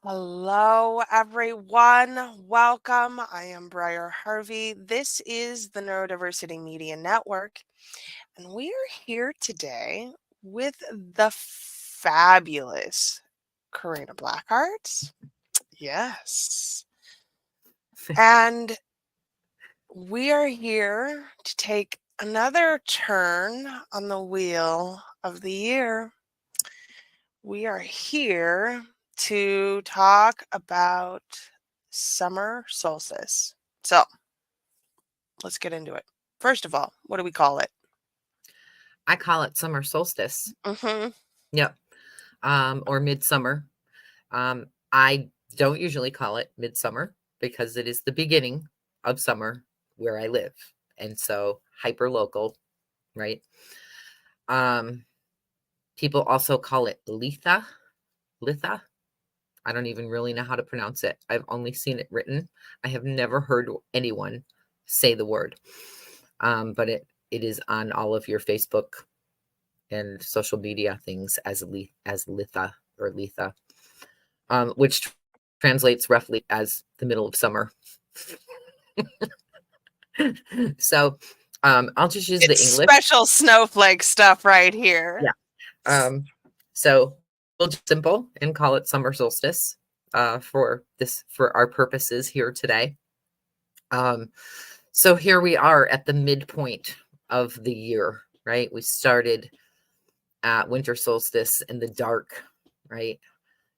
Hello, everyone. Welcome. I am Briar Harvey. This is the Neurodiversity Media Network, and we are here today with the fabulous Karina Blackheart. Yes. And we are here to take another turn on the wheel of the year. We are here to talk about summer solstice. So let's get into it. First of all, what do we call it? I call it summer solstice. Mm-hmm. Yep. Or midsummer. I don't usually call it midsummer because it is the beginning of summer where I live. And so hyper local, right? Um, People also call it Litha. Litha. I don't even really know how to pronounce it. I've only seen it written. I have never heard anyone say the word. But it is on all of your Facebook and social media things as Litha or Letha, which translates roughly as the middle of summer. So I'll just use the It's English. special snowflake stuff right here. Yeah. So we'll just simple and call it summer solstice for our purposes here today. So here we are at the midpoint of the year, right? We started at winter solstice in the dark, right?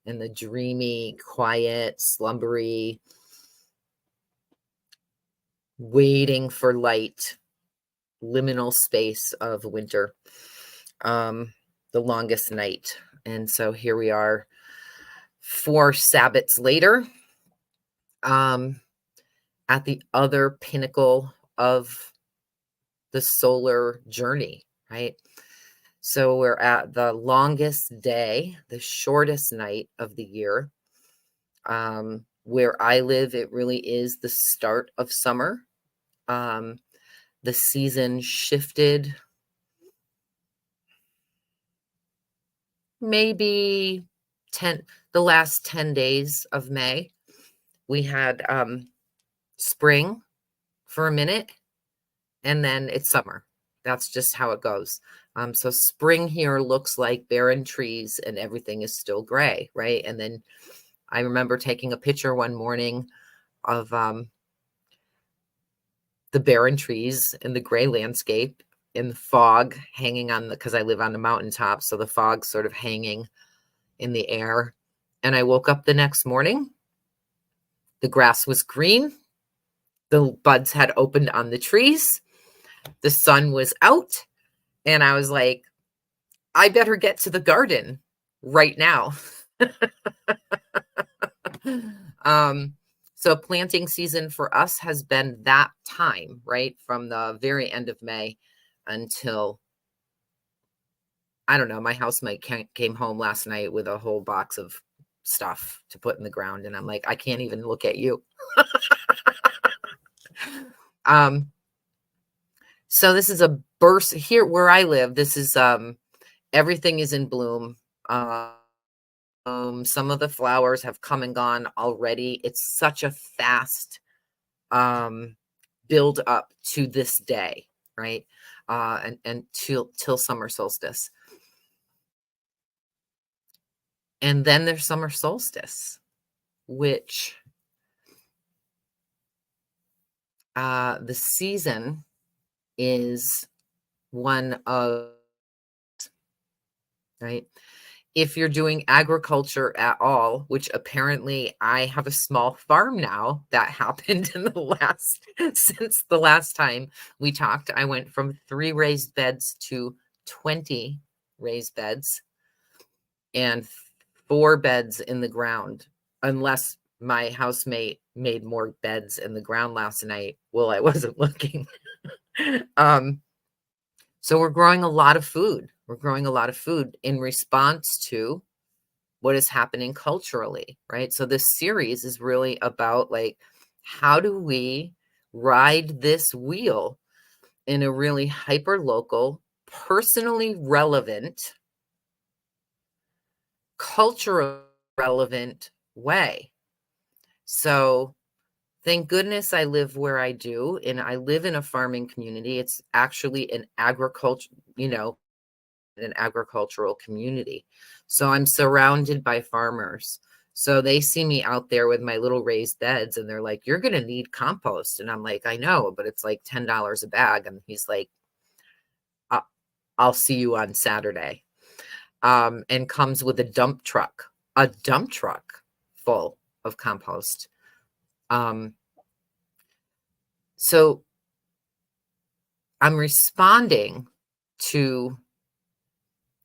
In the dreamy, quiet, slumbery, waiting for light, liminal space of winter, the longest night. And so here we are 4 Sabbats later, at the other pinnacle of the solar journey, right? So we're at the longest day, the shortest night of the year. Where I live, it really is the start of summer. The season shifted maybe the last 10 days of May. We had spring for a minute, and then it's summer. That's just how it goes. So spring here looks like barren trees and everything is still gray, right? And then I remember taking a picture one morning of the barren trees and the gray landscape and the fog hanging on because I live on the mountaintop, so the fog sort of hanging in the air. And I woke up the next morning. The grass was green. The buds had opened on the trees. The sun was out. And I was like, I better get to the garden right now. So planting season for us has been that time, right? From the very end of May until, I don't know, my housemate came home last night with a whole box of stuff to put in the ground. And I'm like, I can't even look at you. So this is a burst here where I live. This is, everything is in bloom. Some of the flowers have come and gone already. It's such a fast build up to this day, right? And till summer solstice. And then there's summer solstice, which the season is one of, right? If you're doing agriculture at all, which apparently I have a small farm now, that happened in since the last time we talked. I went from 3 raised beds to 20 raised beds and 4 beds in the ground, unless my housemate made more beds in the ground last night. Well, I wasn't looking. So we're growing a lot of food. We're growing a lot of food in response to what is happening culturally, right? So this series is really about, like, how do we ride this wheel in a really hyper local, personally relevant, culturally relevant way. So thank goodness I live where I do, and I live in a farming community. It's actually an agricultural community. So I'm surrounded by farmers. So they see me out there with my little raised beds and they're like, "You're going to need compost." And I'm like, "I know, but it's like $10 a bag." And he's like, "I'll see you on Saturday." And comes with a dump truck full of compost. So I'm responding to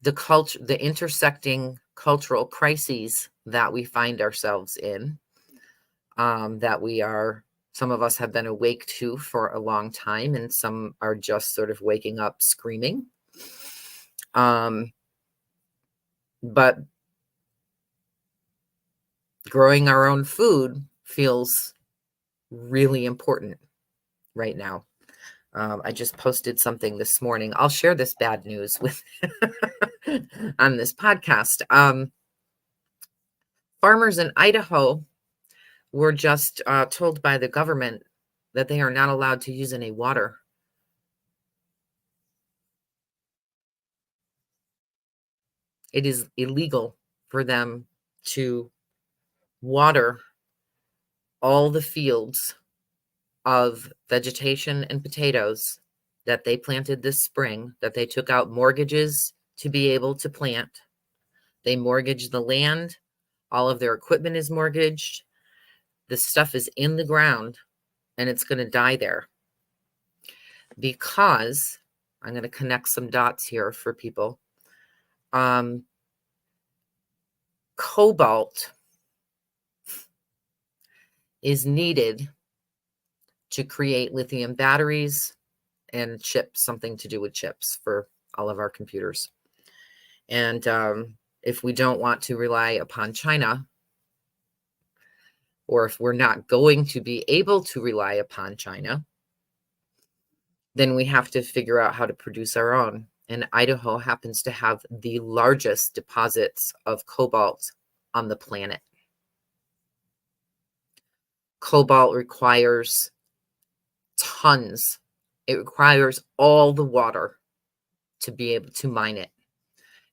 the intersecting cultural crises that we find ourselves in, some of us have been awake to for a long time, and some are just sort of waking up screaming. But growing our own food feels really important right now. I just posted something this morning. I'll share this bad news with on this podcast. Farmers in Idaho were just told by the government that they are not allowed to use any water. It is illegal for them to water all the fields of vegetation and potatoes that they planted this spring, that they took out mortgages to be able to plant. They mortgaged the land. All of their equipment is mortgaged. The stuff is in the ground and it's going to die there. Because I'm going to connect some dots here for people. Cobalt is needed to create lithium batteries and chips, something to do with chips for all of our computers. And if we don't want to rely upon China, or if we're not going to be able to rely upon China, then we have to figure out how to produce our own. And Idaho happens to have the largest deposits of cobalt on the planet. Cobalt requires tons. It requires all the water to be able to mine it.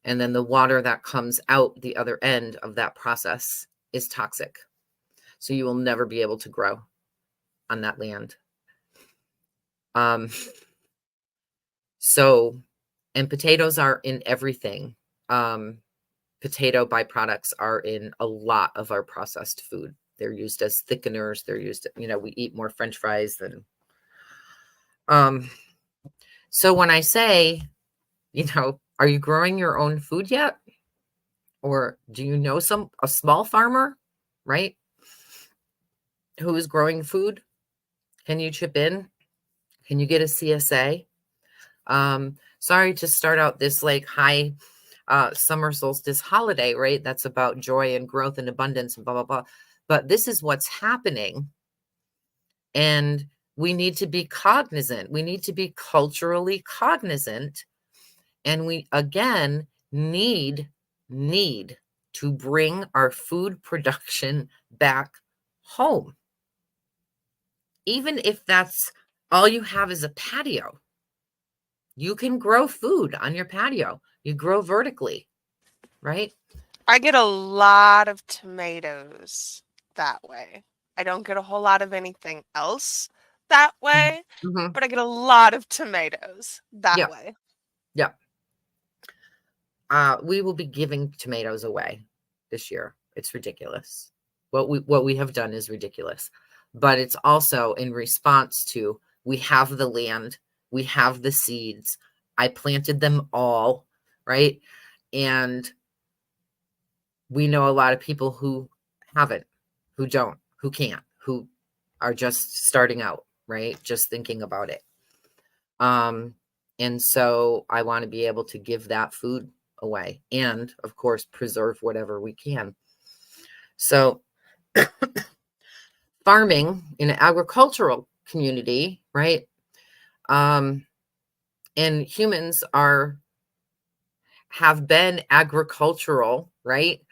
And then the water that comes out the other end of that process is toxic. So you will never be able to grow on that land. And potatoes are in everything. Potato byproducts are in a lot of our processed food. They're used as thickeners. They're used, we eat more French fries than. So when I say, are you growing your own food yet? Or do you know a small farmer, right, who is growing food? Can you chip in? Can you get a CSA? Sorry to start out this like high summer solstice holiday, right? That's about joy and growth and abundance and blah, blah, blah. But this is what's happening. And we need to be cognizant. We need to be culturally cognizant. And we, again, need to bring our food production back home. Even if that's all you have is a patio, you can grow food on your patio. You grow vertically, right? I get a lot of tomatoes that way. I don't get a whole lot of anything else that way, Mm-hmm. but I get a lot of tomatoes that way. Yeah. We will be giving tomatoes away this year. It's ridiculous. What we have done is ridiculous. But it's also in response to, we have the land, we have the seeds. I planted them all, right? And we know a lot of people who haven't, who don't, who can't, who are just starting out, right? Just thinking about it. And so I want to be able to give that food away and, of course, preserve whatever we can. So farming in an agricultural community, right? And humans have been agricultural, right?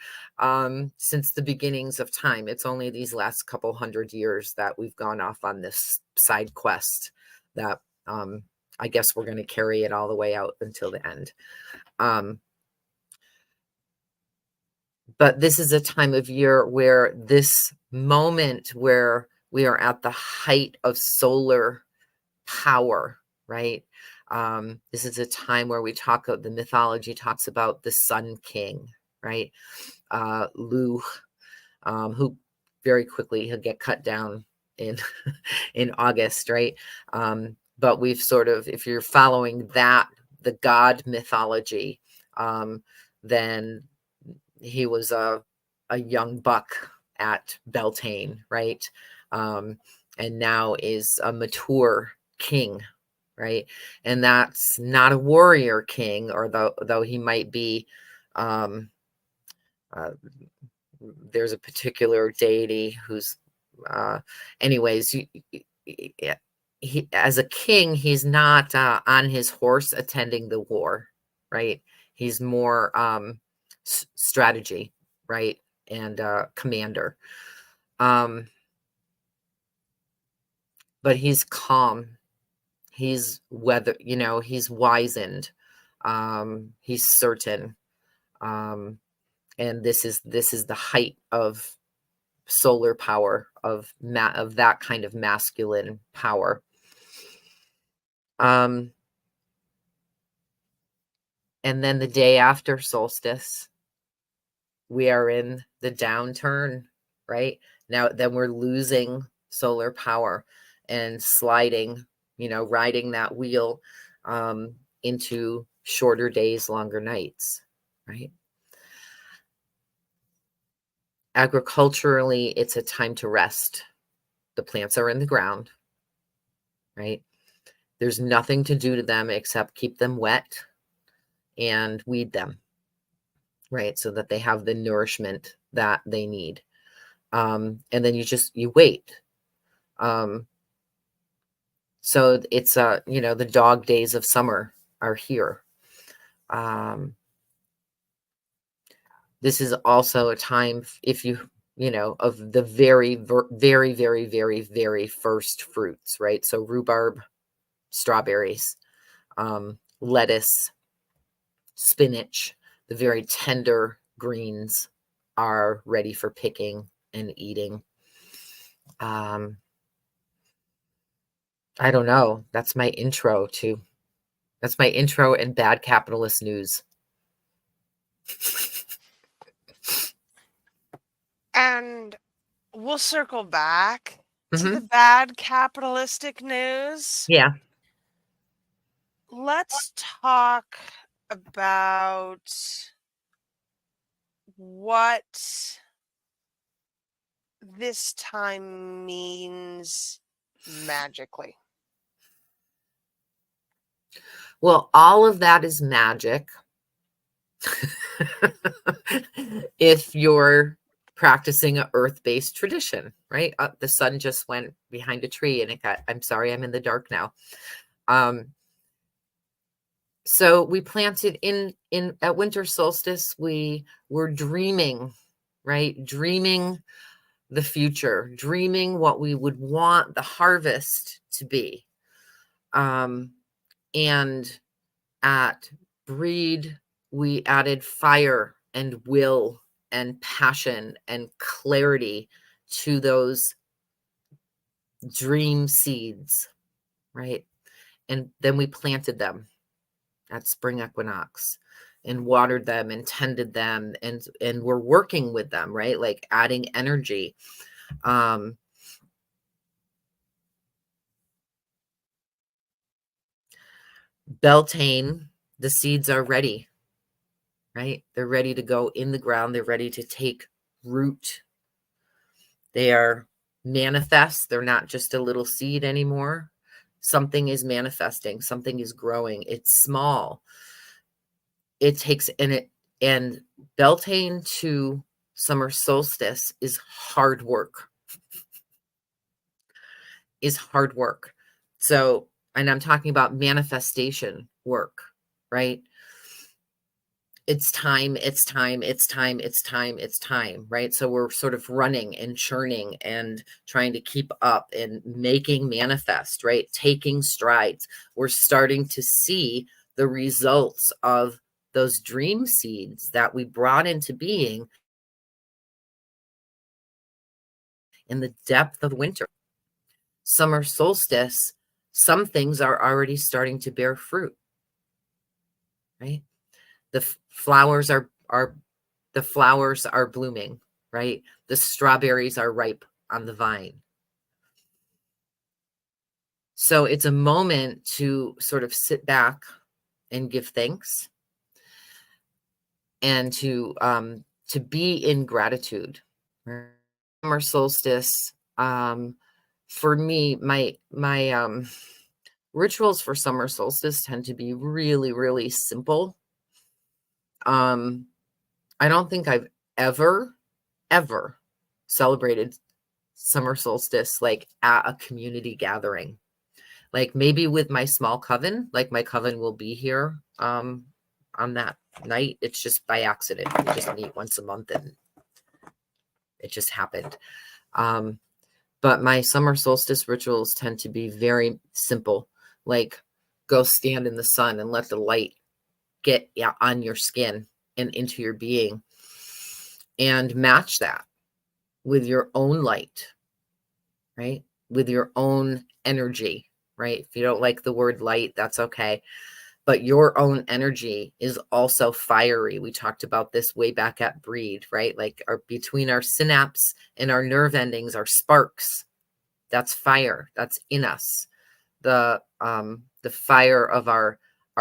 since the beginnings of time. It's only these last couple hundred years that we've gone off on this side quest that I guess we're going to carry it all the way out until the end. But this is a time of year where this moment where we are at the height of solar power, right? This is a time where the mythology talks about the Sun King, right? Lu, who very quickly he'll get cut down in in August, right? But we've sort of, if you're following that, the god mythology, then he was a young buck at Beltane, right? And now is a mature king, right? And that's not a warrior king, or though he might be. There's a particular deity who's, anyways. He, as a king, he's not on his horse attending the war, right? He's more strategy, right? And commander. But he's calm. He's he's wizened. He's certain. And this is the height of solar power, of that kind of masculine power. And then the day after solstice, we are in the downturn, right? Now, then we're losing solar power and sliding, riding that wheel into shorter days, longer nights, right? Agriculturally, it's a time to rest. The plants are in the ground, right? There's nothing to do to them except keep them wet and weed them, right? So that they have the nourishment that they need. And then you wait. So it's the dog days of summer are here. This is also a time, if of the very, very, very, very, very first fruits, right? So rhubarb, strawberries, lettuce, spinach, the very tender greens are ready for picking and eating. I don't know. That's my intro and bad capitalist news. And we'll circle back to the Mm-hmm. bad capitalistic news. Yeah. Let's talk about what this time means magically. Well, all of that is magic. If you're practicing an earth-based tradition, right? The sun just went behind a tree and I'm sorry, I'm in the dark now. So we planted in at winter solstice, we were dreaming, right? Dreaming the future, dreaming what we would want the harvest to be. And at breed, we added fire and will and passion and clarity to those dream seeds, right? And then we planted them at spring equinox and watered them and tended them, and we're working with them, right? Like adding energy. Beltane, the seeds are ready, right? They're ready to go in the ground. They're ready to take root. They are manifest. They're not just a little seed anymore. Something is manifesting. Something is growing. It's small. It takes, and Beltane to summer solstice is hard work. So, and I'm talking about manifestation work, right? it's time, it's time, it's time, it's time, it's time, right? So we're sort of running and churning and trying to keep up and making manifest, right? Taking strides. We're starting to see the results of those dream seeds that we brought into being in the depth of winter. Summer solstice, some things are already starting to bear fruit, right? The flowers are blooming, right? The strawberries are ripe on the vine. So it's a moment to sort of sit back and give thanks and to be in gratitude. Summer solstice, for me, my rituals for summer solstice tend to be really, really simple. I don't think I've ever celebrated summer solstice like at a community gathering. Like maybe with my small coven, like my coven will be here on that night. It's just by accident. We just meet once a month and it just happened. But my summer solstice rituals tend to be very simple, like go stand in the sun and let the light get on your skin and into your being, and match that with your own light, right? With your own energy, right? If you don't like the word light, that's okay. But your own energy is also fiery. We talked about this way back at Breed, right? Like between our synapse and our nerve endings are sparks. That's fire. That's in us. The fire of our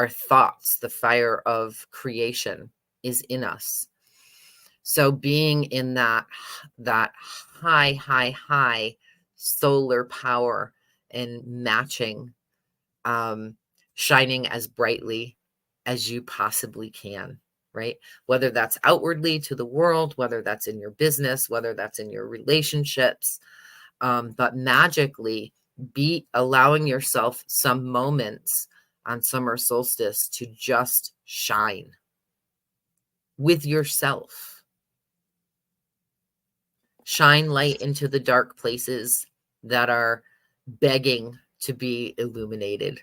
thoughts, the fire of creation is in us. So being in that high solar power and matching, shining as brightly as you possibly can, right? Whether that's outwardly to the world, whether that's in your business, whether that's in your relationships, but magically be allowing yourself some moments on summer solstice to just shine with yourself. Shine light into the dark places that are begging to be illuminated,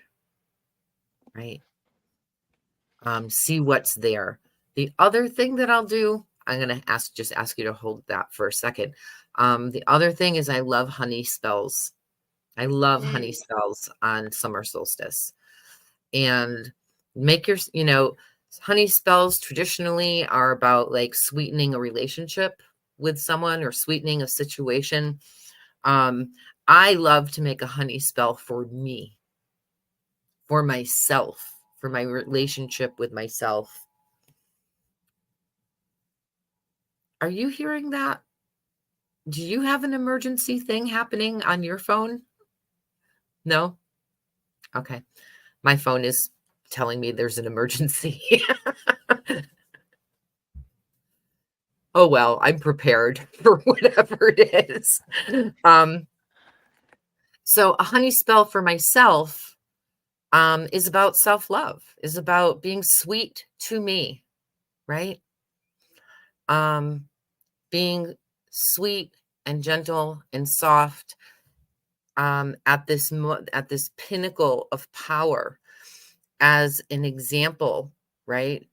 right? See what's there. The other thing that I'll do, I'm going to ask you to hold that for a second. The other thing is I love honey spells. I love honey spells on summer solstice. And make your, honey spells traditionally are about like sweetening a relationship with someone or sweetening a situation. I love to make a honey spell for me, for myself, for my relationship with myself. Are you hearing that? Do you have an emergency thing happening on your phone? No? Okay. My phone is telling me there's an emergency. Oh, well, I'm prepared for whatever it is. So a honey spell for myself is about self-love, is about being sweet to me, right? Being sweet and gentle and soft at this pinnacle of power as an example, right,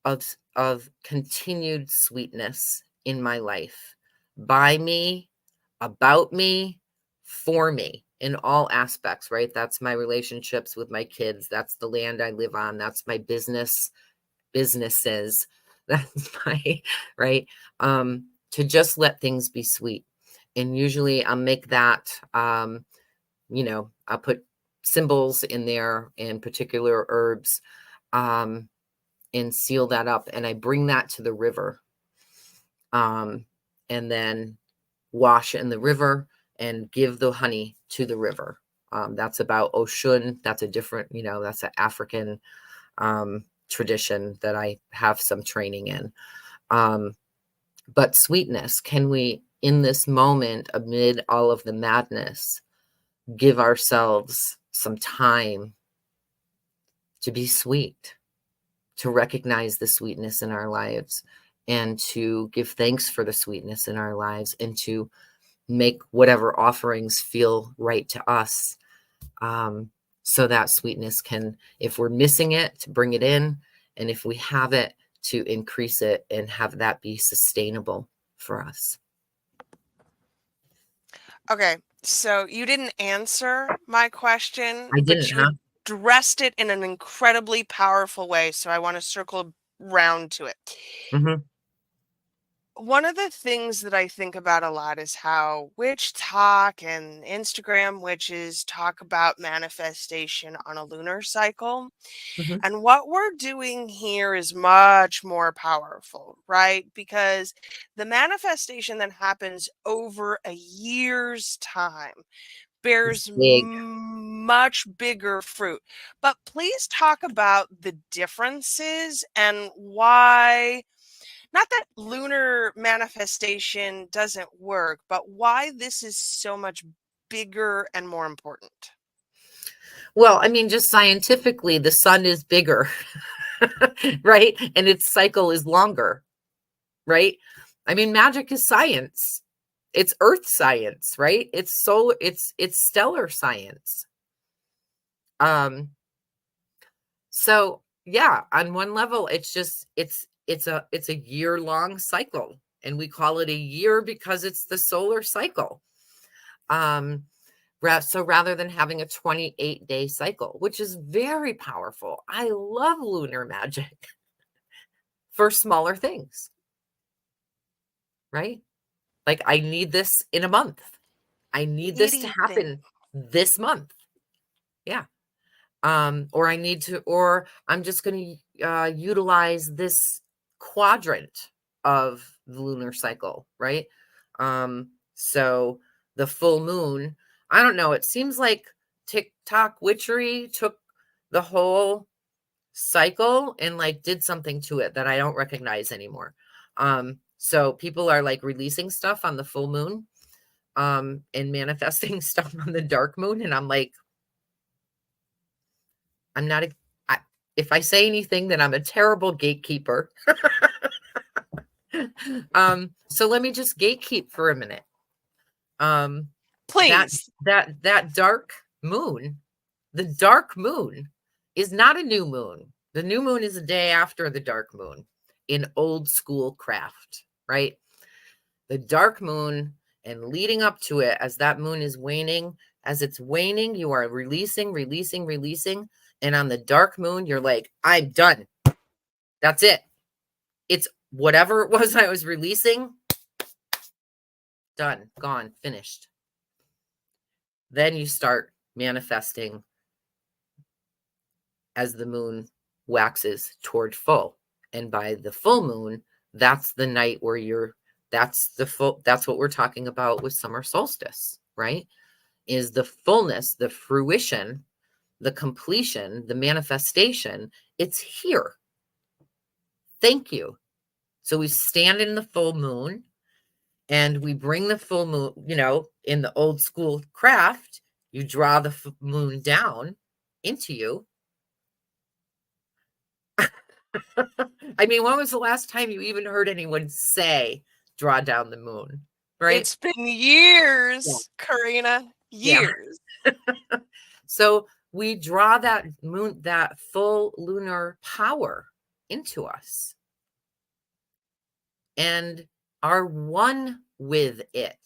of continued sweetness in my life, by me, about me, for me, in all aspects, right? That's my relationships with my kids. That's the land I live on. That's my businesses. That's my, right? To just let things be sweet. And usually I'll make that, I'll put symbols in there and particular herbs, and seal that up. And I bring that to the river, and then wash in the river and give the honey to the river. That's about Oshun. That's a different, that's an African tradition that I have some training in. But sweetness, can we, in this moment, amid all of the madness, give ourselves some time to be sweet, to recognize the sweetness in our lives and to give thanks for the sweetness in our lives and to make whatever offerings feel right to us. So that sweetness can, if we're missing it, to bring it in, and if we have it, to increase it and have that be sustainable for us. Okay, so you didn't answer my question, I but didn't, you huh? addressed it in an incredibly powerful way, so I want to circle round to it. Mm-hmm. One of the things that I think about a lot is how witch talk and Instagram witches talk about manifestation on a lunar cycle. Mm-hmm. And what we're doing here is much more powerful, right? Because the manifestation that happens over a year's time It's bears big. much bigger fruit. But please talk about the differences and why, not that lunar manifestation doesn't work, but why this is so much bigger and more important. Well, I mean, just scientifically, the sun is bigger, right? And its cycle is longer, right? I mean, magic is science. It's earth science, right? It's stellar science. Um, so yeah, on one level, it's a year-long cycle, and we call it a year because it's the solar cycle. Um, so rather than having a 28-day cycle, which is very powerful, I love lunar magic for smaller things, right? Like I need this in a month. I need this to Itty thing. happen this month. Yeah. Or I'm just going to utilize this quadrant of the lunar cycle, right? So the full moon, I don't know, it seems like TikTok witchery took the whole cycle and like did something to it that I don't recognize anymore. So people are like releasing stuff on the full moon, and manifesting stuff on the dark moon, and I'm like, I'm not a, I, if I say anything, then I'm a terrible gatekeeper. So let me just gatekeep for a minute. Um, that Please. that dark moon, the dark moon is not a new moon. The new moon is a day after the dark moon in old school craft, right? The dark moon and leading up to it, as that moon is waning, as it's waning, you are releasing, releasing, releasing. And on the dark moon, you're like, I'm done. That's it. It's whatever it was I was releasing, done, gone, finished. Then you start manifesting as the moon waxes toward full. And by the full moon, that's the night where that's what we're talking about with summer solstice, right? Is the fullness, the fruition, the completion, the manifestation. It's here. Thank you. So we stand in the full moon and we bring the full moon, in the old school craft, you draw the moon down into you. I mean, when was the last time you even heard anyone say, draw down the moon, right? It's been Yeah. years, Karina. Yeah. Years. So we draw that moon, that full lunar power into us and are one with it.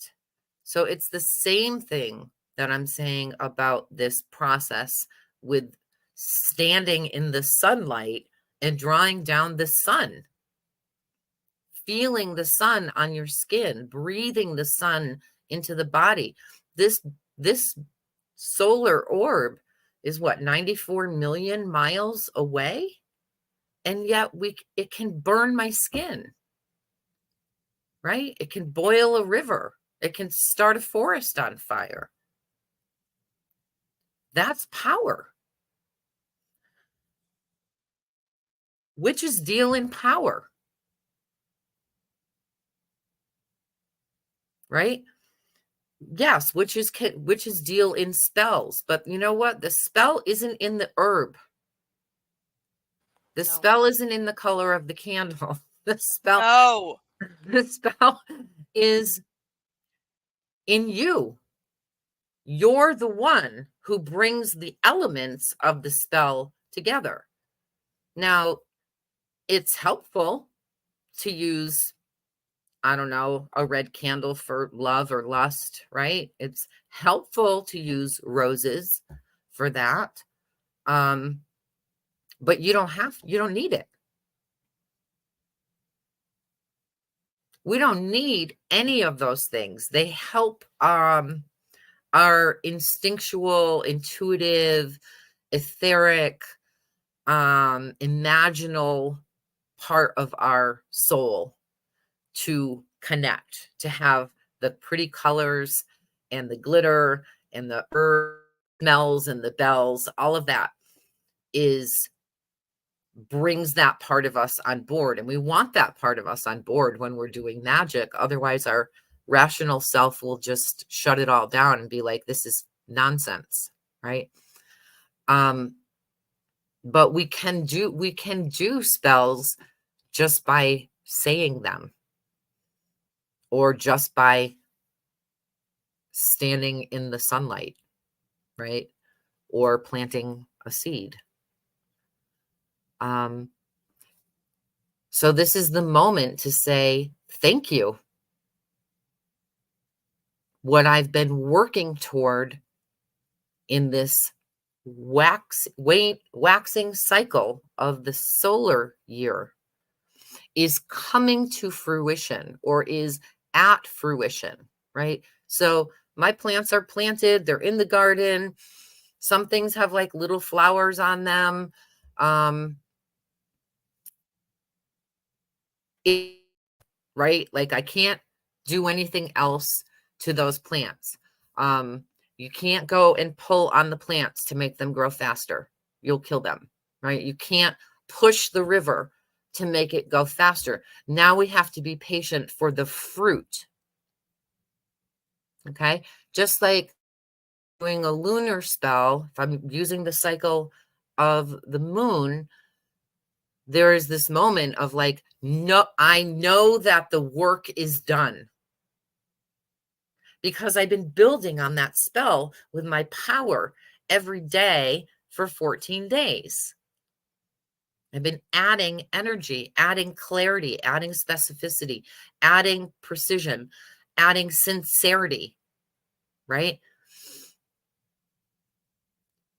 So it's the same thing that I'm saying about this process with standing in the sunlight and drawing down the sun, feeling the sun on your skin, breathing the sun into the body. This solar orb is what, 94 million miles away, and yet it can burn my skin, right? It can boil a river. It can start a forest on fire. That's power. Witches deal in power, right? Yes, witches deal in spells, but you know what? The spell isn't in the herb. The No. spell isn't in the color of the candle. The spell, No. the spell is in you. You're the one who brings the elements of the spell together. Now, it's helpful to use, I don't know, a red candle for love or lust, right? It's helpful to use roses for that. But you don't need it. We don't need any of those things. They help our instinctual, intuitive, etheric, imaginal part of our soul to connect, to have the pretty colors and the glitter and the herb smells and the bells. All of that is brings that part of us on board, and we want that part of us on board when we're doing magic. Otherwise, our rational self will just shut it all down and be like, this is nonsense, right? But we can do spells just by saying them, or just by standing in the sunlight, right? Or planting a seed. So this is the moment to say thank you. What I've been working toward in this waxing cycle of the solar year is coming to fruition, or is at fruition, right? So my plants are planted, they're in the garden. Some things have like little flowers on them. Right? Like I can't do anything else to those plants. You can't go and pull on the plants to make them grow faster. You'll kill them, right? You can't push the river to make it go faster. Now we have to be patient for the fruit. Okay? Just like doing a lunar spell, if I'm using the cycle of the moon, there is this moment of like, no, I know that the work is done, because I've been building on that spell with my power every day for 14 days. I've been adding energy, adding clarity, adding specificity, adding precision, adding sincerity, right?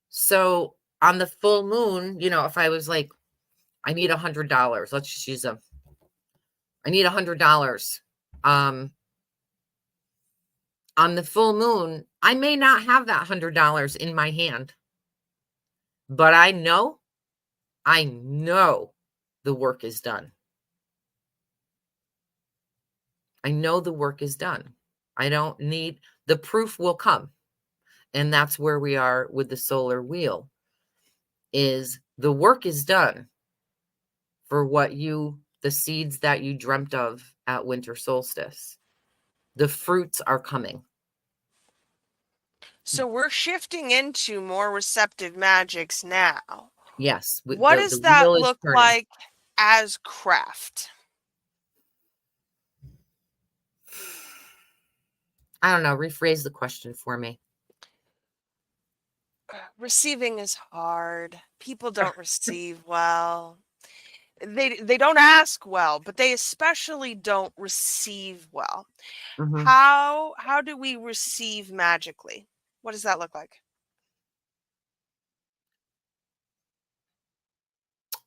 So on the full moon, if I was like, I need $100, let's just use I need $100. On the full moon, I may not have that $100 in my hand, but I know the work is done. I know the work is done. I don't need, the proof will come. And that's where we are with the solar wheel, is the work is done for the seeds that you dreamt of at winter solstice. The fruits are coming. So we're shifting into more receptive magics now. Yes, What the does that wheel is look turning. like as craft? I don't know. Rephrase the question for me. Receiving is hard. People don't receive well. They don't ask well, but they especially don't receive well. Mm-hmm. How do we receive magically? What does that look like?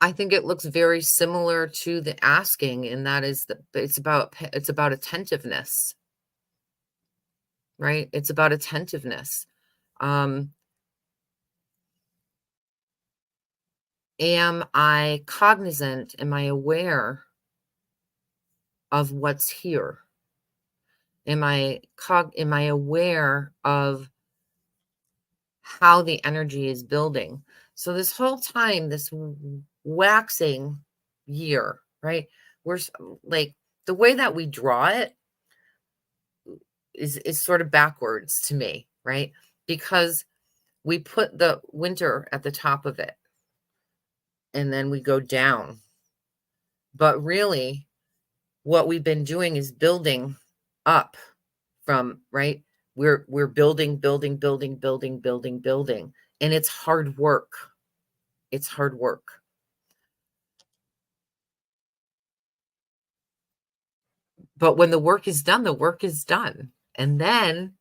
I think it looks very similar to the asking, and that is that it's about attentiveness, right? It's about attentiveness. Am I cognizant? Am I aware of what's here? Am I aware of how the energy is building? So this whole time, this waxing year, right? We're like, the way that we draw it is sort of backwards to me, right? Because we put the winter at the top of it. and then we go down. But really, what we've been doing is building up from, right? We're building, building, building, building, building, building. And it's hard work. It's hard work. But when the work is done, the work is done. And then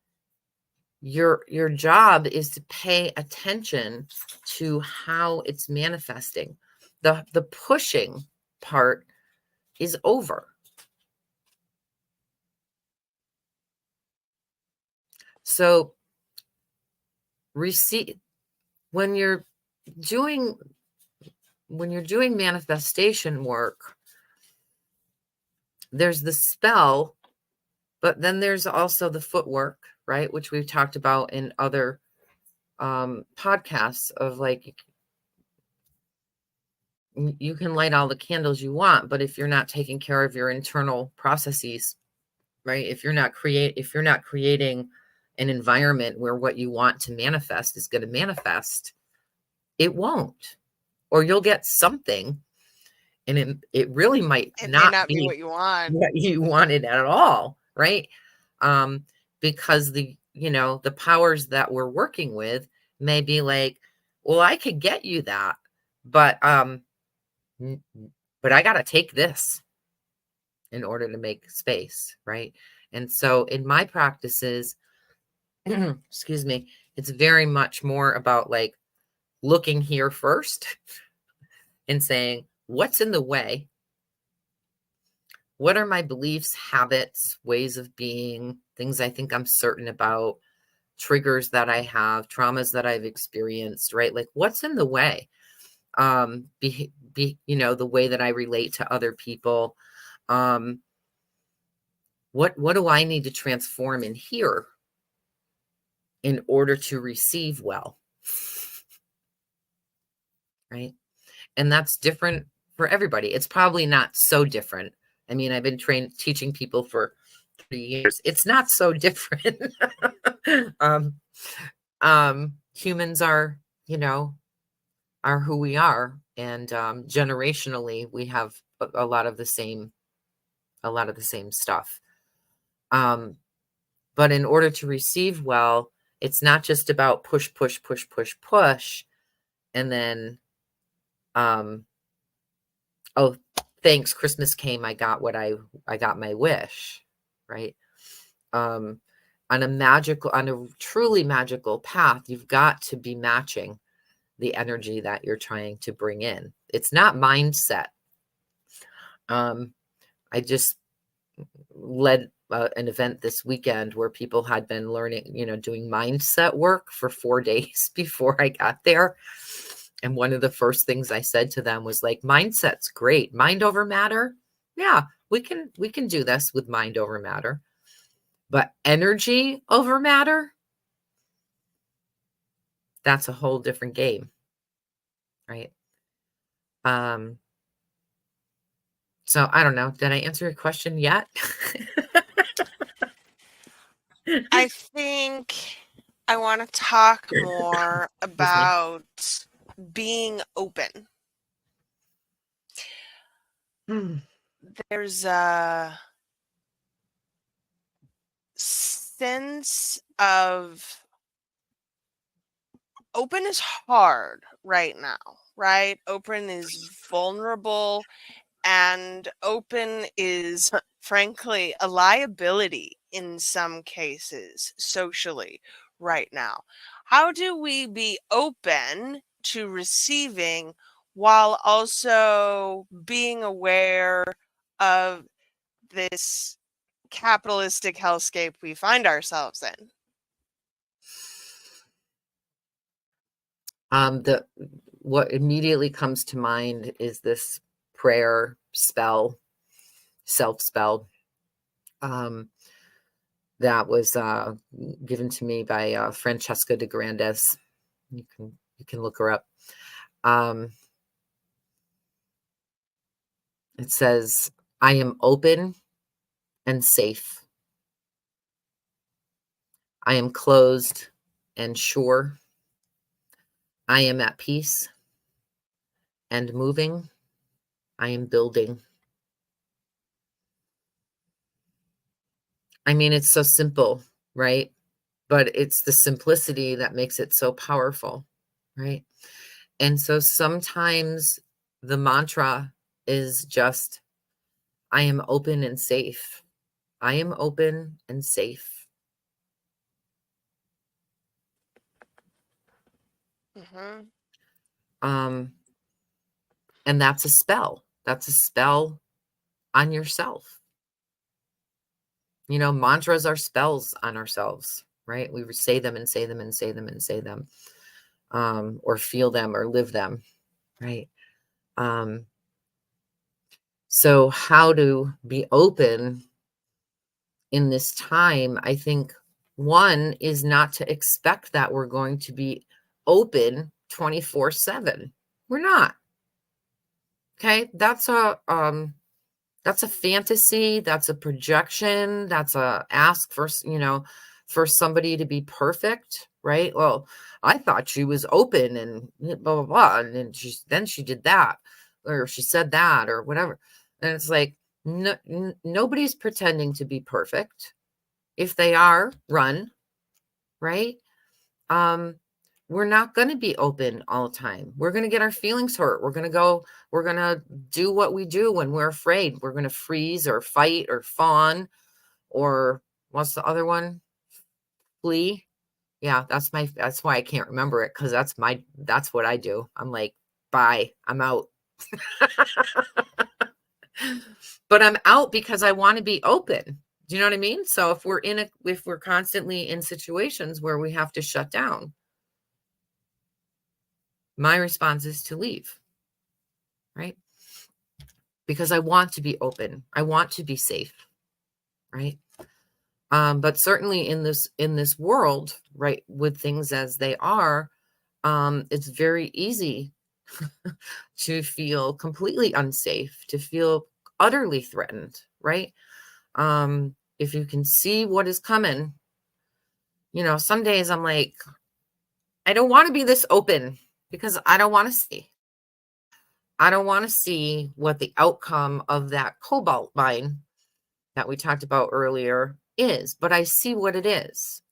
your job is to pay attention to how it's manifesting. The pushing part is over. So receive when you're doing manifestation work, there's the spell, but then there's also the footwork, right? Which we've talked about in other podcasts of like, you can light all the candles you want, but if you're not taking care of your internal processes, right? If you're not creating an environment where what you want to manifest is going to manifest, it won't. Or you'll get something and it really might It may not not be be what you want. what you wanted at all, right? Because the powers that we're working with may be like, well, I could get you that, but but I got to take this in order to make space, right? And so in my practices, excuse me, it's very much more about like looking here first and saying, what's in the way? What are my beliefs, habits, ways of being, things I think I'm certain about, triggers that I have, traumas that I've experienced, right? Like what's in the way? The way that I relate to other people. What do I need to transform in here in order to receive well? Right? And that's different for everybody. It's probably not so different. I mean, I've been teaching people for 3 years. It's not so different. um, Humans are, are who we are, and generationally, we have a lot of the same, stuff. But in order to receive well, it's not just about push, push, push, push, push, and then, oh, thanks, Christmas came, I got my wish, right? On a truly magical path, you've got to be matching the energy that you're trying to bring in. It's not mindset. I just led an event this weekend where people had been learning, doing mindset work for 4 days before I got there. And one of the first things I said to them was like, mindset's great. Mind over matter. Yeah, we can do this with mind over matter. But energy over matter, that's a whole different game. Right? So I don't know. Did I answer your question yet? I think I want to talk more Excuse me. about being open. There's a sense of open is hard right now, right? Open is vulnerable, and open is, frankly, a liability in some cases socially right now. How do we be open to receiving while also being aware of this capitalistic hellscape we find ourselves in? What immediately comes to mind is this prayer spell, self spell, that was given to me by Francesca de Grandes. You can look her up. It says, "I am open and safe. I am closed and sure. I am at peace. and moving. I am building. I mean, it's so simple, right? But it's the simplicity that makes it so powerful, right? And so sometimes the mantra is just, I am open and safe. I am open and safe. Mm-hmm. Um, and that's a spell. That's a spell on yourself. You know, mantras are spells on ourselves, right? We say them and say them and say them and say them, or feel them or live them, right? Um, so how to be open in this time, I think one is not to expect that we're going to be open 24/7. We're not. Okay? That's a fantasy, that's a projection, that's a ask for, for somebody to be perfect, right? Well, I thought she was open and blah blah blah, and then she did that, or she said that, or whatever. And it's like, no, nobody's pretending to be perfect. If they are, run, right? Um, we're not going to be open all the time. We're going to get our feelings hurt. We're going to do what we do when we're afraid. We're going to freeze or fight or fawn, or what's the other one? Flee. Yeah, that's why I can't remember it, because that's what I do. I'm like, bye, I'm out. But I'm out because I want to be open. Do you know what I mean? So if we're constantly in situations where we have to shut down, my response is to leave, right? Because I want to be open. I want to be safe, right? But certainly in this world, right, with things as they are, it's very easy to feel completely unsafe, to feel utterly threatened, right? If you can see what is coming, some days I'm like, I don't want to be this open because I don't want to see. I don't want to see what the outcome of that cobalt mine that we talked about earlier is, but I see what it is,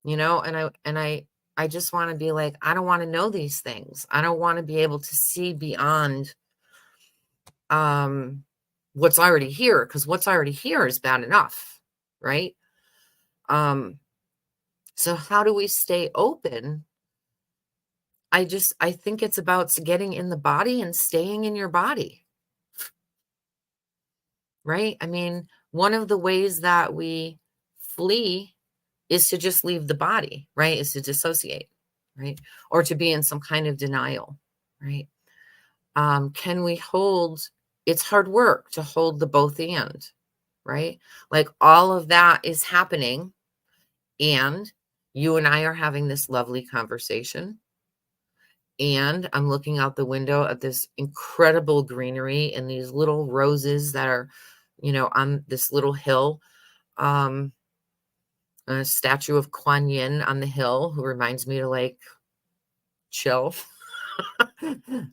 and I just want to be like, I don't want to know these things. I don't want to be able to see beyond um what's already here, because what's already here is bad enough, right? Um so how do we stay open? I think it's about getting in the body and staying in your body, right? I mean, one of the ways that we flee is to just leave the body, right? Is to dissociate, right? Or to be in some kind of denial, right? Can we hold, it's hard work to hold the both and, right? Like all of that is happening, and you and I are having this lovely conversation. And I'm looking out the window at this incredible greenery and these little roses that are, on this little hill. Um, a statue of Kuan Yin on the hill, who reminds me to like chill,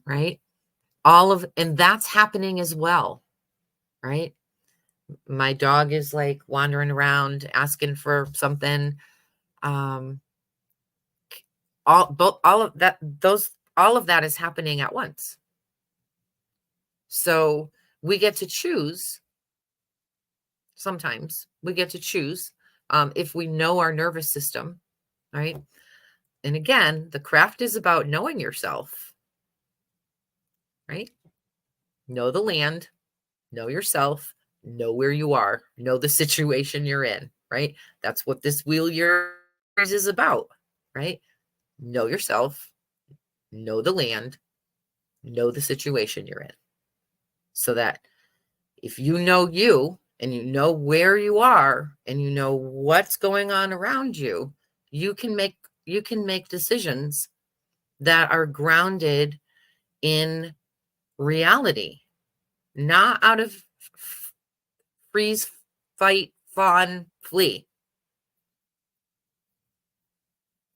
right? And that's happening as well, right? My dog is like wandering around asking for something. Um, all of that, all of that is happening at once. So we get to choose. Sometimes we get to choose, if we know our nervous system, right? And again, the craft is about knowing yourself, right? Know the land, know yourself, know where you are, know the situation you're in, right? That's what this wheel year is about, right? Know yourself, know the land, know the situation you're in. So that if you know you and you know where you are and you know what's going on around you, you can make decisions that are grounded in reality, not out of freeze, fight, fawn, flee,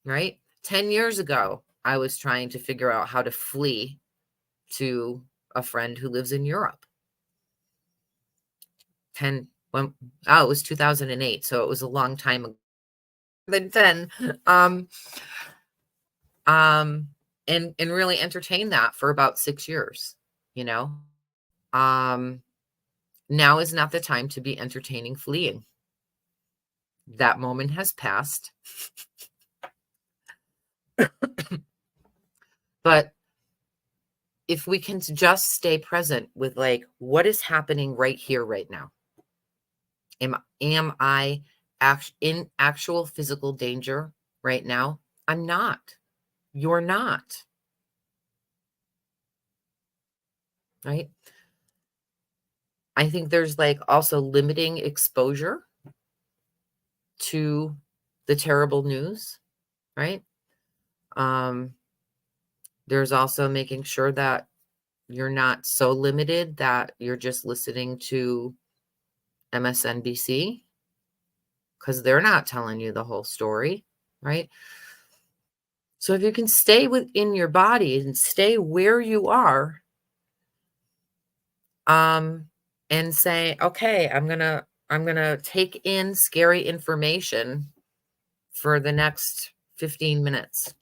right? 10 years ago, I was trying to figure out how to flee to a friend who lives in Europe. 10, when, oh, it was 2008. So it was a long time ago than 10. And really entertain that for about 6 years, you know. Now is not the time to be entertaining fleeing. That moment has passed. But if we can just stay present with, like, what is happening right here, right now? Am I in actual physical danger right now? I'm not. You're not. Right? I think there's, like, also limiting exposure to the terrible news, right? There's also making sure that you're not so limited that you're just listening to MSNBC, because they're not telling you the whole story, right? So if you can stay within your body and stay where you are, and say, okay, I'm gonna take in scary information for the next 15 minutes,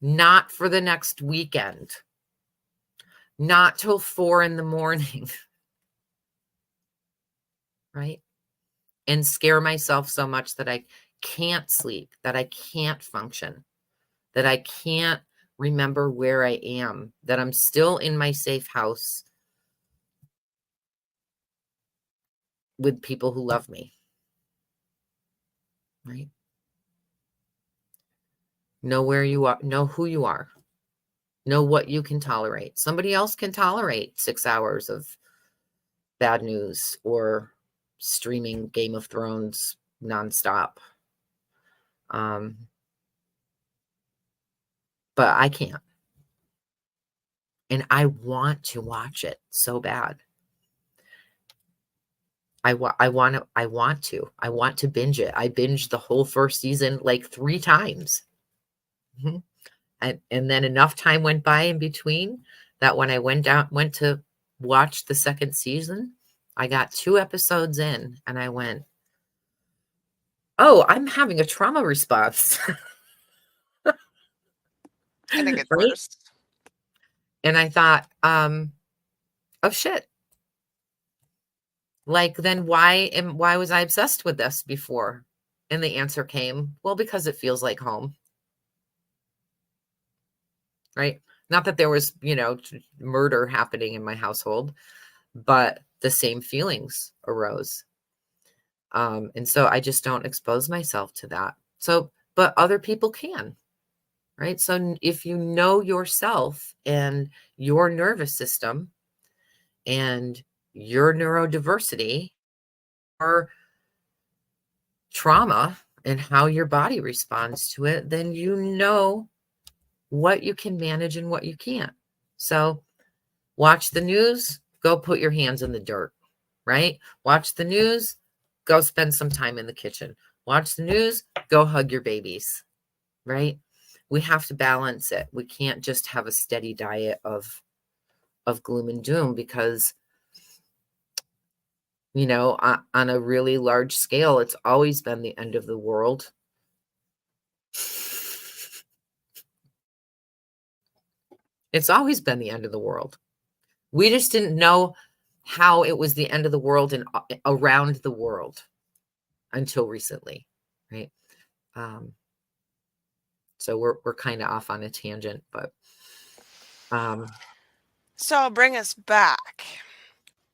not for the next weekend, not till 4 a.m, right? And scare myself so much that I can't sleep, that I can't function, that I can't remember where I am, that I'm still in my safe house with people who love me, right? Know where you are, know who you are, know what you can tolerate. Somebody else can tolerate 6 hours of bad news or streaming Game of Thrones nonstop. But I can't. And I want to watch it so bad. I want to binge it. I binged the whole first season like 3 times. Mhm. And then enough time went by in between that when I went to watch the second season, I got 2 episodes in and I went, "Oh, I'm having a trauma response." And it gets Right? worse. And I thought, "Oh shit. Like, then why was I obsessed with this before?" And the answer came, "Well, because it feels like home." Right? Not that there was, murder happening in my household, but the same feelings arose. And so I just don't expose myself to that. So, but other people can, right? So if you know yourself and your nervous system and your neurodiversity or trauma and how your body responds to it, then you know what you can manage and what you can't. So watch the news, go put your hands in the dirt, right? Watch the news, go spend some time in the kitchen. Watch the news, go hug your babies, right? We have to balance it. We can't just have a steady diet of gloom and doom because, on a really large scale, it's always been the end of the world. It's always been the end of the world. We just didn't know how it was the end of the world and around the world until recently, right? So we're kind of off on a tangent, but So I'll bring us back.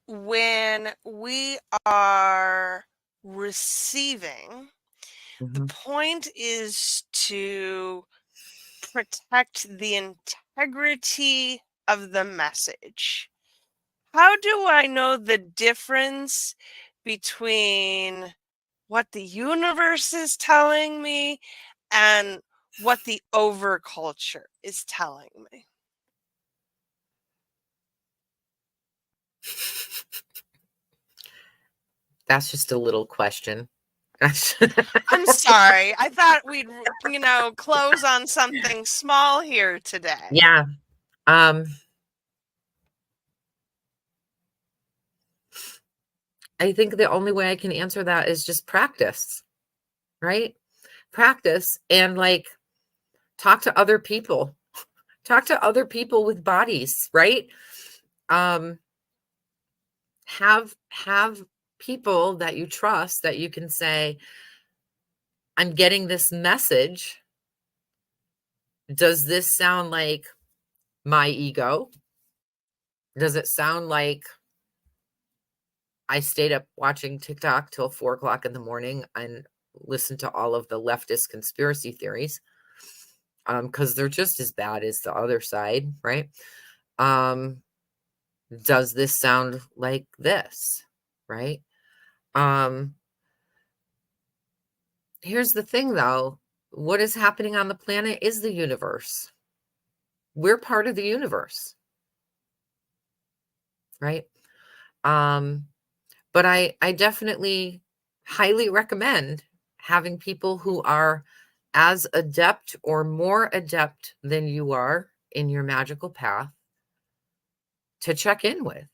When we are receiving, the mhm. point is to protect the integrity of the message. How do I know the difference between what the universe is telling me and what the overculture is telling me? That's just a little question. I'm sorry. I thought we'd, close on something small here today. Yeah. I think the only way I can answer that is just practice, right? Practice and like talk to other people. Talk to other people with bodies, right? Um have people that you trust that you can say, I'm getting this message. Does this sound like my ego? Does it sound like I stayed up watching TikTok till 4 o'clock in the morning and listened to all of the leftist conspiracy theories? Because they're just as bad as the other side, right? Um, does this sound like this, right? Um, Here's the thing though, what is happening on the planet is the universe. We're part of the universe, right? Um, but I definitely highly recommend having people who are as adept or more adept than you are in your magical path to check in with.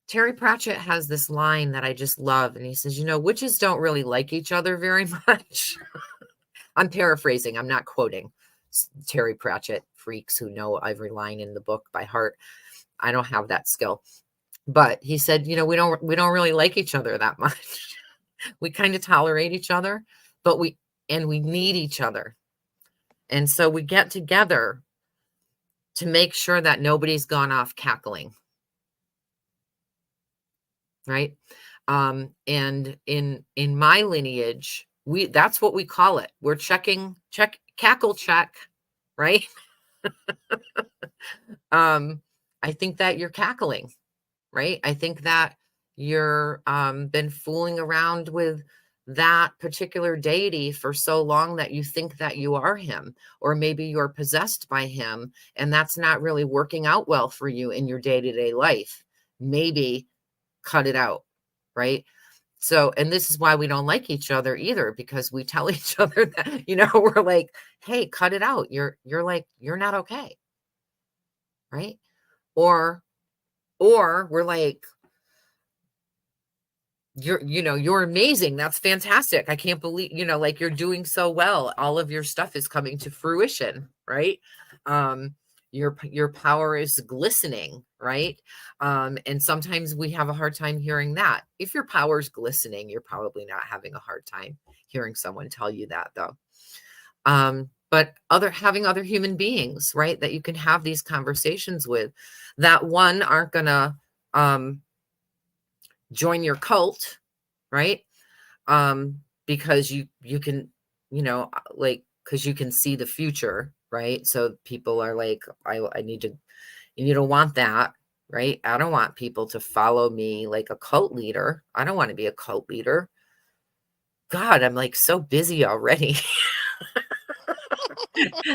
Terry Pratchett has this line that I just love, and he says, witches don't really like each other very much. I'm paraphrasing, I'm not quoting Terry Pratchett. Freaks who know every line in the book by heart. I don't have that skill. But he said, we don't really like each other that much. We kind of tolerate each other, but we need each other. And so we get together to make sure that nobody's gone off cackling. Right? And in my lineage, that's what we call it. We're cackle check, right? I think that you're cackling, right? I think that you're been fooling around with that particular deity for so long that you think that you are him, or maybe you're possessed by him, and that's not really working out well for you in your day-to-day life. Maybe cut it out, right? So, and this is why we don't like each other either, because we tell each other that, we're like, hey, cut it out. You're like, you're not okay. Right? Or we're like, you're amazing. That's fantastic. I can't believe, like you're doing so well. All of your stuff is coming to fruition, right? Your power is glistening, right? And sometimes we have a hard time hearing that. If your power is glistening, you're probably not having a hard time hearing someone tell you that, though. But having other human beings, right, that you can have these conversations with, that one aren't gonna join your cult, right? Because you can, like, because you can see the future, right? So people are like, I need to, you don't want that, right? I don't want people to follow me like a cult leader. I don't want to be a cult leader. God, I'm like so busy already.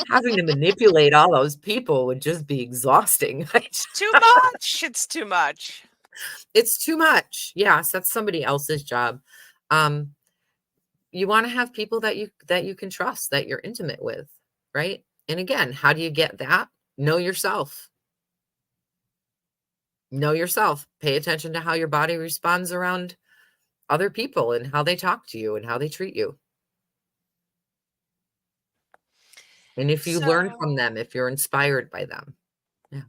Having to manipulate all those people would just be exhausting. It's too much. It's too much. It's too much. Yes, that's somebody else's job. You want to have people that you can trust, that you're intimate with, right? And again, how do you get that? Know yourself. Know yourself. Pay attention to how your body responds around other people and how they talk to you and how they treat you. And if you learn from So them, if you're inspired by them. Yeah.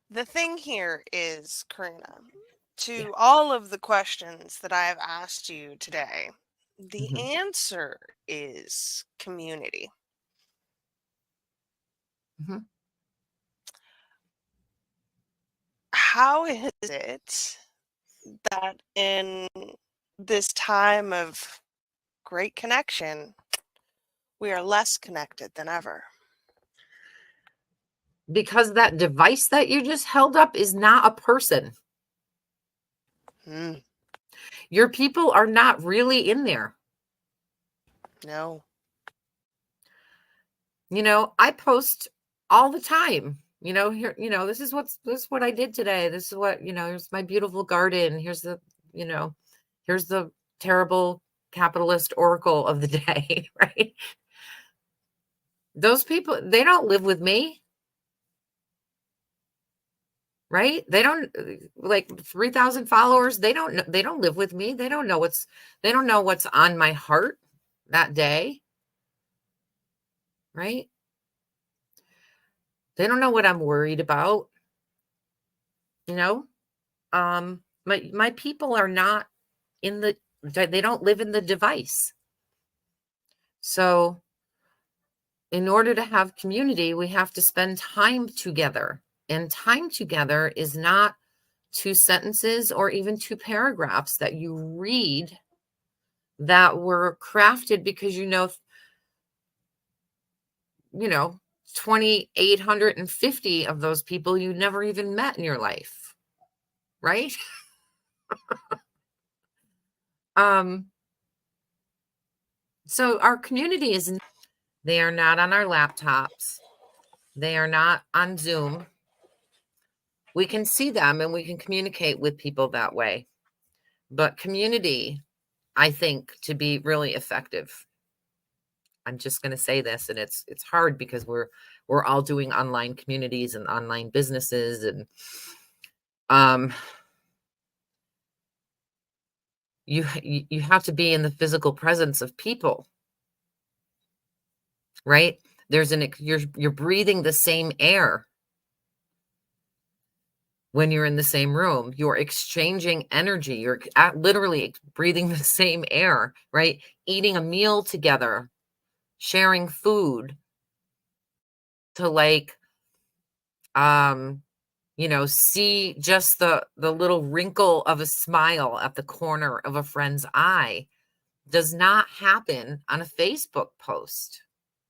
the thing here is, Karina, Yeah. to all of the questions that I have asked you today, the Mhm. answer is community. Mhm. How is it that in this time of great connection, we are less connected than ever? Because that device that you just held up is not a person. Mm, Your people are not really in there. no. I post all the time. Here, this is what I did today. This is what, here's my beautiful garden. Here's the terrible capitalist oracle of the day, right? Those people, they don't live with me, right? They don't, like 3,000 followers. They don't live with me. They don't know what's on my heart that day, right? They don't know what I'm worried about, you know? My people are not they don't live in the device. So in order to have community, we have to spend time together. And time together is not 2 sentences or even 2 paragraphs that you read that were crafted because you know 2,850 of those people you never even met in your life, right? So our community they are not on our laptops. They are not on Zoom. We can see them and we can communicate with people that way. But community, I think, to be really effective, I'm just going to say this, and it's hard because we're all doing online communities and online businesses, and you have to be in the physical presence of people, right? You're breathing the same air when you're in the same room. You're exchanging energy. You're literally breathing the same air, right? Eating a meal together, sharing food, to see just the little wrinkle of a smile at the corner of a friend's eye does not happen on a Facebook post,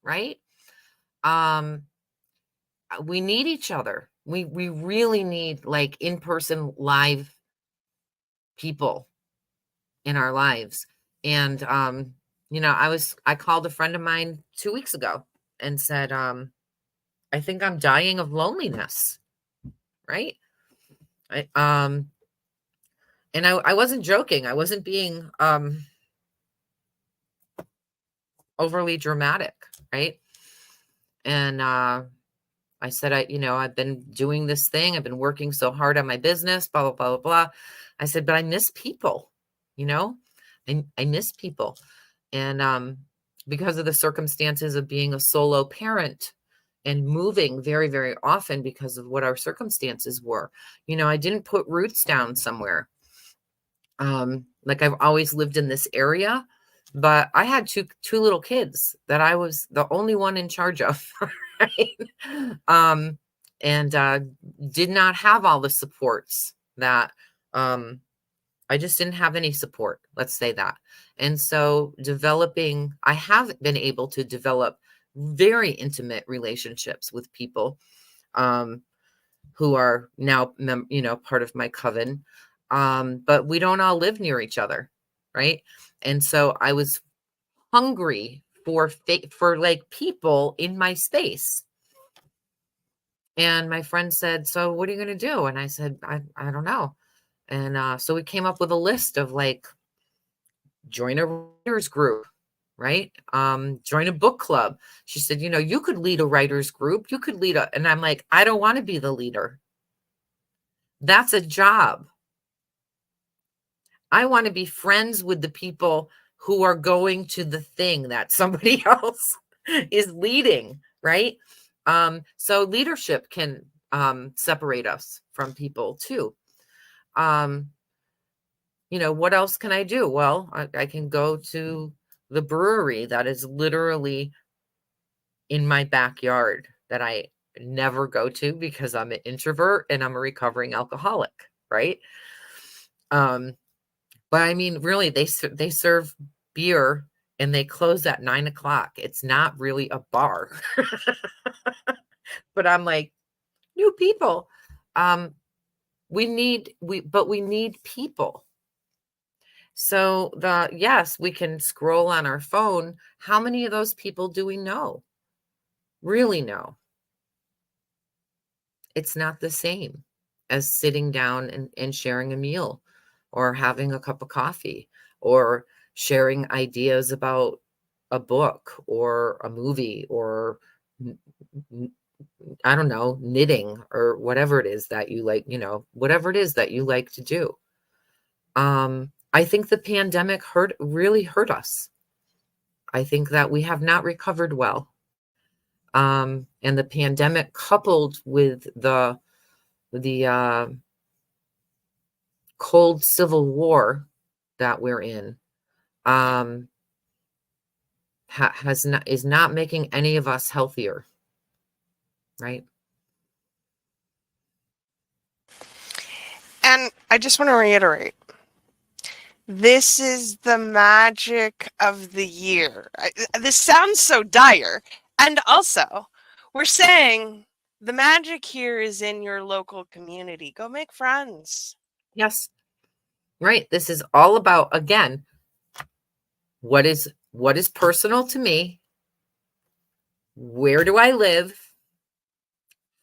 right? We need each other. We really need like in-person live people in our lives. And I called a friend of mine 2 weeks ago and said, I think I'm dying of loneliness, right? I wasn't joking. I wasn't being overly dramatic, right? And I said, I've been doing this thing. I've been working so hard on my business, blah, blah, blah, blah, blah. I said, but I miss people, I miss people. And because of the circumstances of being a solo parent and moving very, very often because of what our circumstances were, I didn't put roots down somewhere. Like I've always lived in this area, but I had two little kids that I was the only one in charge of, right? And did not have all the supports that I just didn't have any support, let's say that. And so I have been able to develop very intimate relationships with people who are now, part of my coven. But we don't all live near each other, right? And so I was hungry for like people in my space. And my friend said, so what are you going to do? And I said, I don't know. And so we came up with a list of like, join a writers group, right? Join a book club. She said, you could lead a writers group. You could and I'm like, I don't want to be the leader. That's a job. I want to be friends with the people who are going to the thing that somebody else is leading, right? So leadership can separate us from people too. What else can I do? Well, I can go to the brewery that is literally in my backyard that I never go to because I'm an introvert and I'm a recovering alcoholic, right? But I mean, really, they serve beer and they close at 9:00. It's not really a bar. But I'm like, new people. We need people. So yes, we can scroll on our phone. How many of those people do we know? Really know? It's not the same as sitting down and sharing a meal or having a cup of coffee or sharing ideas about a book or a movie or I don't know, knitting or whatever it is that you like, whatever it is that you like to do. I think the pandemic really hurt us. I think that we have not recovered well. And the pandemic coupled with the cold civil war that we're in, um, is not making any of us healthier, right? And I just want to reiterate, this is the magic of the year. This sounds so dire. And also, we're saying the magic here is in your local community. Go make friends. Yes, right. This is all about, again, what is personal to me? Where do I live?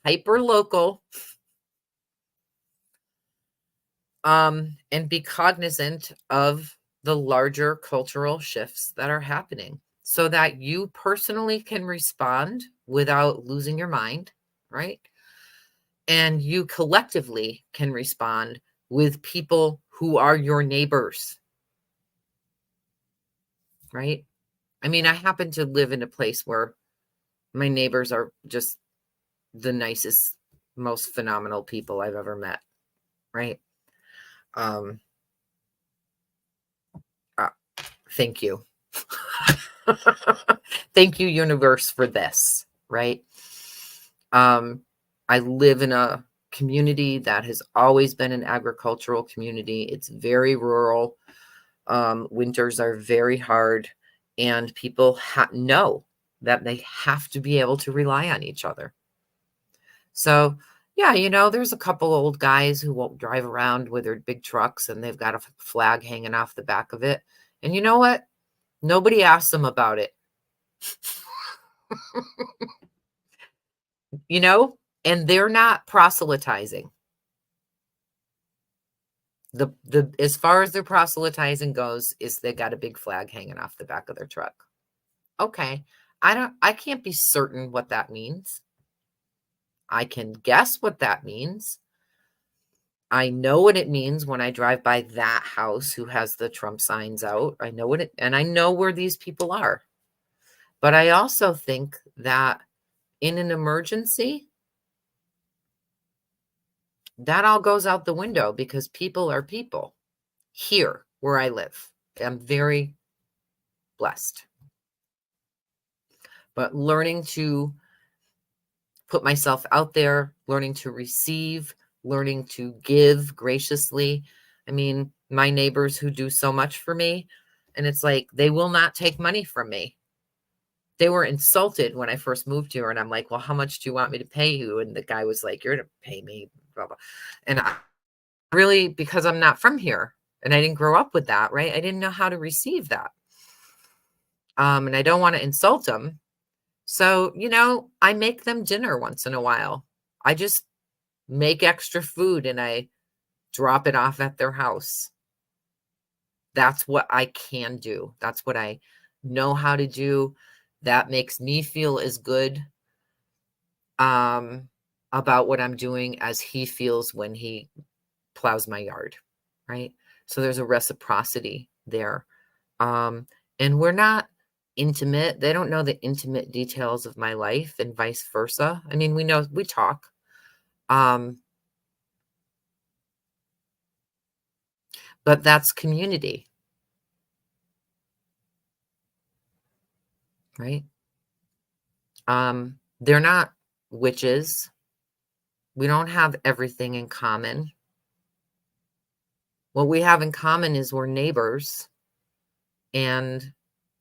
Hyper local. And be cognizant of the larger cultural shifts that are happening so that you personally can respond without losing your mind, right? And you collectively can respond with people who are your neighbors, right? I mean, I happen to live in a place where my neighbors are just the nicest, most phenomenal people I've ever met, right? Um, Thank you. Thank you, universe, for this, right? I live in a community that has always been an agricultural community. It's very rural. Winters are very hard, and people know that they have to be able to rely on each other. So, yeah, there's a couple old guys who won't drive around with their big trucks and they've got a flag hanging off the back of it. And you know what? Nobody asks them about it. And they're not proselytizing. The as far as their proselytizing goes is they got a big flag hanging off the back of their truck. Okay. I can't be certain what that means. I can guess what that means. I know what it means when I drive by that house who has the Trump signs out. I know and I know where these people are. But I also think that in an emergency, that all goes out the window because people are people here where I live. I'm very blessed. But learning to put myself out there, learning to receive, learning to give graciously. I mean, my neighbors who do so much for me, and it's like they will not take money from me. They were insulted when I first moved here, and I'm like, well, how much do you want me to pay you? And the guy was like, you're going to pay me, blah, blah. And I really, because I'm not from here and I didn't grow up with that, right? I didn't know how to receive that. And I don't want to insult them. So, I make them dinner once in a while. I just make extra food and I drop it off at their house. That's what I can do. That's what I know how to do. That makes me feel as good about what I'm doing as he feels when he plows my yard, right? So there's a reciprocity there. And we're not intimate. They don't know the intimate details of my life and vice versa. I mean, we talk. But that's community, right? They're not witches. We don't have everything in common. What we have in common is we're neighbors. And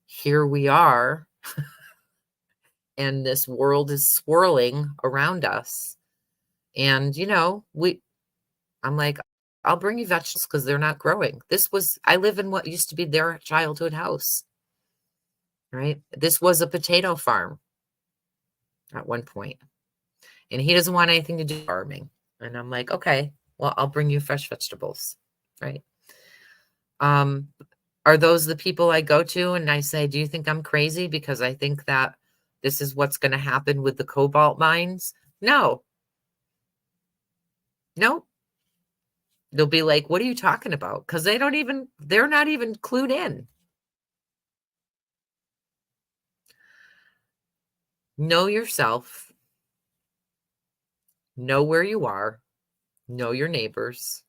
here we are. And this world is swirling around us. And, I'm like, I'll bring you vegetables because they're not growing. I live in what used to be their childhood house, right? This was a potato farm at one point. And he doesn't want anything to do with farming. And I'm like, okay, well, I'll bring you fresh vegetables, right? Are those the people I go to and I say, do you think I'm crazy because I think that this is what's going to happen with the cobalt mines? No. No. They'll be like, what are you talking about? Because they're not even clued in. Know yourself, know where you are, know your neighbors,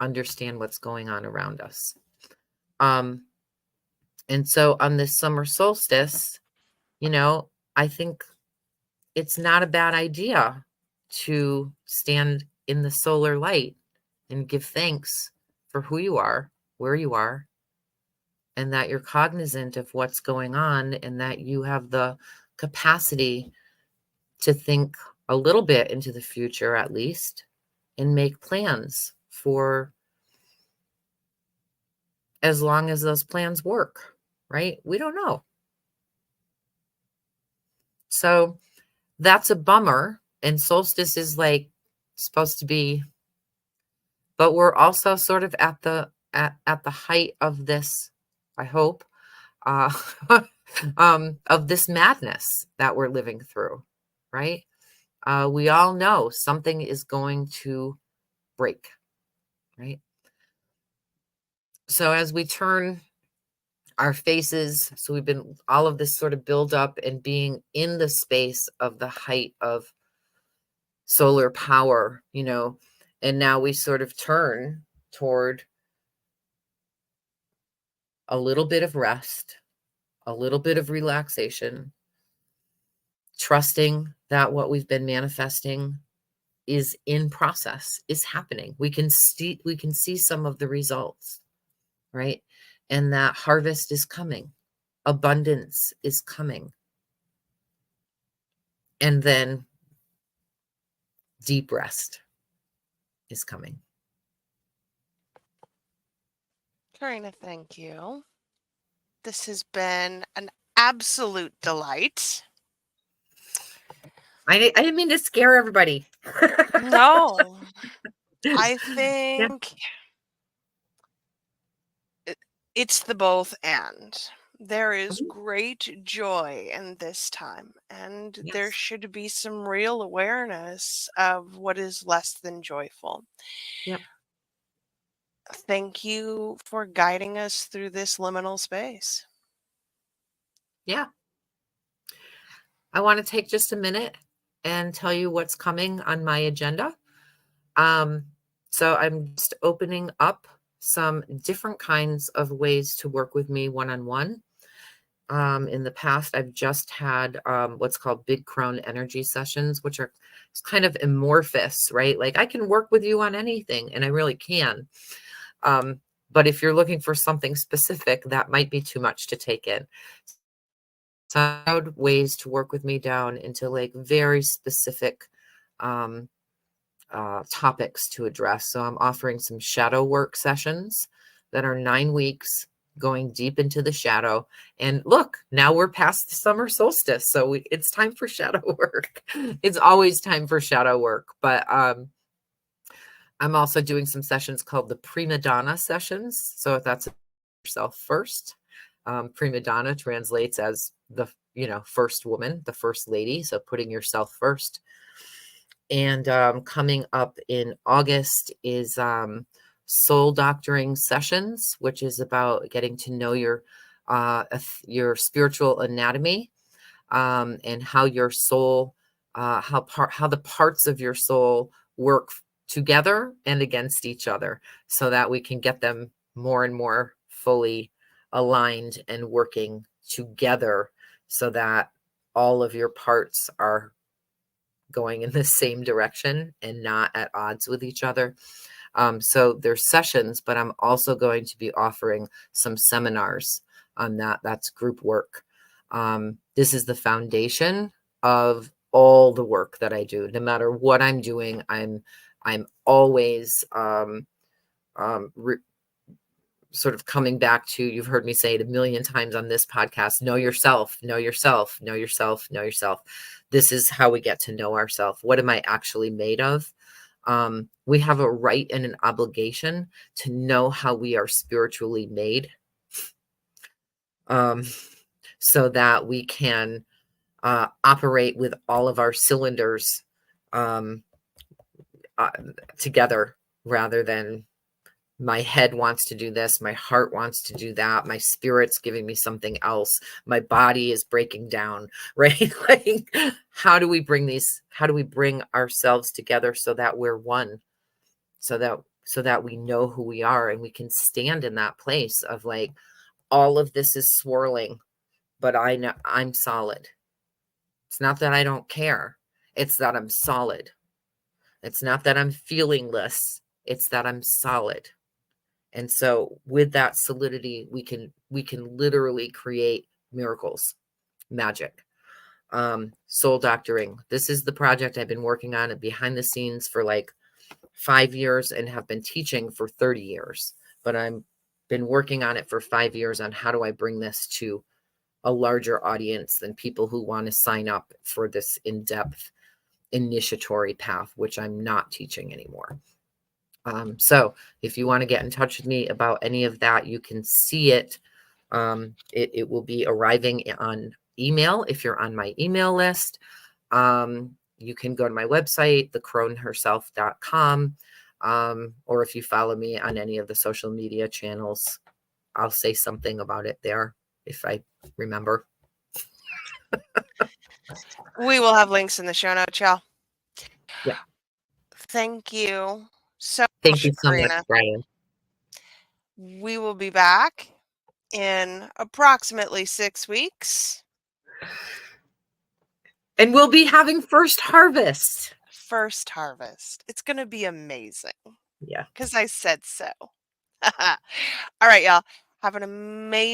understand what's going on around us. And so on this summer solstice, I think it's not a bad idea to stand in the solar light and give thanks for who you are, where you are, and that you're cognizant of what's going on and that you have the capacity to think a little bit into the future at least and make plans for as long as those plans work, right? We don't know. So that's a bummer. And solstice is like supposed to be, but we're also sort of at the height of this, I hope, uh, of this madness that we're living through, right? We all know something is going to break, right? So as we turn our faces, so we've been all of this sort of build up and being in the space of the height of solar power, and now we sort of turn toward a little bit of rest, a little bit of relaxation, trusting that what we've been manifesting is in process, is happening. We can see some of the results, right? And that harvest is coming. Abundance is coming. And then deep rest is coming. Karina, thank you. This has been an absolute delight. I didn't mean to scare everybody. No, I Yeah. think it's the both and. There is Mhm. great joy in this time, and there Yes. should be some real awareness of what is less than joyful. Yep. Thank you for guiding us through this liminal space. Yeah. I want to take just a minute and tell you what's coming on my agenda. So I'm just opening up some different kinds of ways to work with me one-on-one. In the past, I've just had what's called big crone energy sessions, which are kind of amorphous, right? Like I can work with you on anything, and I really can. But if you're looking for something specific, that might be too much to take in. So I found ways to work with me down into like very specific um, topics to address. So I'm offering some shadow work sessions that are 9 weeks going deep into the shadow. And look, now we're past the summer solstice. So it's time for shadow work. It's always time for shadow work. But I'm also doing some sessions called the prima donna sessions. So if that's yourself first, prima donna translates as the first woman, the first lady. So putting yourself first. And coming up in August is soul doctoring sessions, which is about getting to know your spiritual anatomy, and how your soul, how the parts of your soul work together and against each other, so that we can get them more and more fully aligned and working together, so that all of your parts are going in the same direction and not at odds with each other. So there's sessions, but I'm also going to be offering some seminars on that. That's group work. This is the foundation of all the work that I do. No matter what I'm doing, I'm always sort of coming back to, you've heard me say it a million times on this podcast, know yourself, know yourself, know yourself, know yourself. This is how we get to know ourselves. What am I actually made of? We have a right and an obligation to know how we are spiritually made, so that we can operate with all of our cylinders um, together, rather than my head wants to do this, my heart wants to do that, my spirit's giving me something else, my body is breaking down, right? Like, how do we bring ourselves together so that we're one, so that we know who we are, and we can stand in that place of like, all of this is swirling, but I know I'm solid. It's not that I don't care, it's that I'm solid. It's not that I'm feelingless, it's that I'm solid. And so with that solidity, we can literally create miracles, magic. Soul doctoring. This is the project I've been working on behind the scenes for like 5 years and have been teaching for 30 years. But I'm been working on it for 5 years on how do I bring this to a larger audience than people who want to sign up for this in-depth initiatory path, which I'm not teaching anymore. So if you want to get in touch with me about any of that, you can see it. It will be arriving on email if you're on my email list. You can go to my website, thecroneherself.com, or if you follow me on any of the social media channels, I'll say something about it there if I remember. We will have links in the show notes, y'all. Yeah. Thank you so Thank much, you so much, Karina. Brian. We will be back in approximately 6 weeks. And we'll be having first harvest. First harvest. It's going to be amazing. Yeah. Because I said so. All right, y'all. Have an amazing